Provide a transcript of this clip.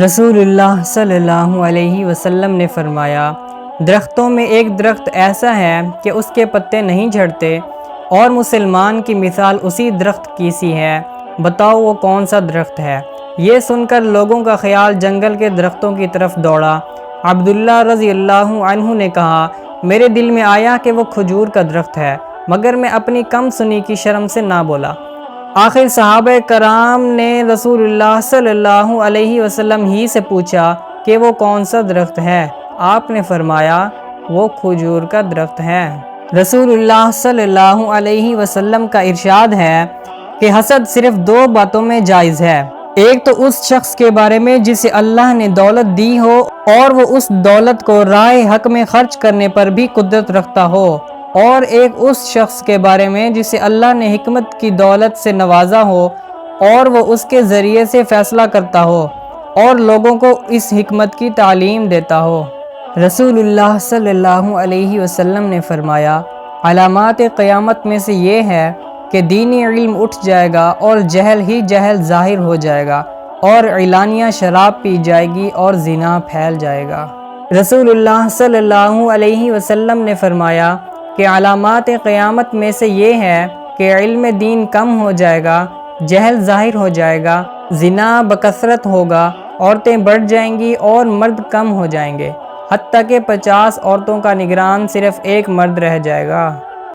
رسول اللہ صلی اللہ علیہ وسلم نے فرمایا، درختوں میں ایک درخت ایسا ہے کہ اس کے پتے نہیں جھڑتے، اور مسلمان کی مثال اسی درخت کی سی ہے، بتاؤ وہ کون سا درخت ہے؟ یہ سن کر لوگوں کا خیال جنگل کے درختوں کی طرف دوڑا۔ عبداللہ رضی اللہ عنہ نے کہا، میرے دل میں آیا کہ وہ کھجور کا درخت ہے، مگر میں اپنی کم سنی کی شرم سے نہ بولا۔ آخر صحابہ کرام نے رسول اللہ صلی اللہ علیہ وسلم ہی سے پوچھا کہ وہ کون سا درخت ہے؟ آپ نے فرمایا، وہ کھجور کا درخت ہے۔ رسول اللہ صلی اللہ علیہ وسلم کا ارشاد ہے کہ حسد صرف دو باتوں میں جائز ہے، ایک تو اس شخص کے بارے میں جسے اللہ نے دولت دی ہو اور وہ اس دولت کو راہ حق میں خرچ کرنے پر بھی قدرت رکھتا ہو، اور ایک اس شخص کے بارے میں جسے اللہ نے حکمت کی دولت سے نوازا ہو اور وہ اس کے ذریعے سے فیصلہ کرتا ہو اور لوگوں کو اس حکمت کی تعلیم دیتا ہو۔ رسول اللہ صلی اللہ علیہ وسلم نے فرمایا، علامات قیامت میں سے یہ ہے کہ دینی علم اٹھ جائے گا اور جہل ہی جہل ظاہر ہو جائے گا، اور اعلانیہ شراب پی جائے گی اور زنا پھیل جائے گا۔ رسول اللہ صلی اللہ علیہ وسلم نے فرمایا کہ علامات قیامت میں سے یہ ہے کہ علم دین کم ہو جائے گا، جہل ظاہر ہو جائے گا، زنا بکثرت ہوگا، عورتیں بڑھ جائیں گی اور مرد کم ہو جائیں گے، حتیٰ کہ 50 عورتوں کا نگران صرف ایک مرد رہ جائے گا۔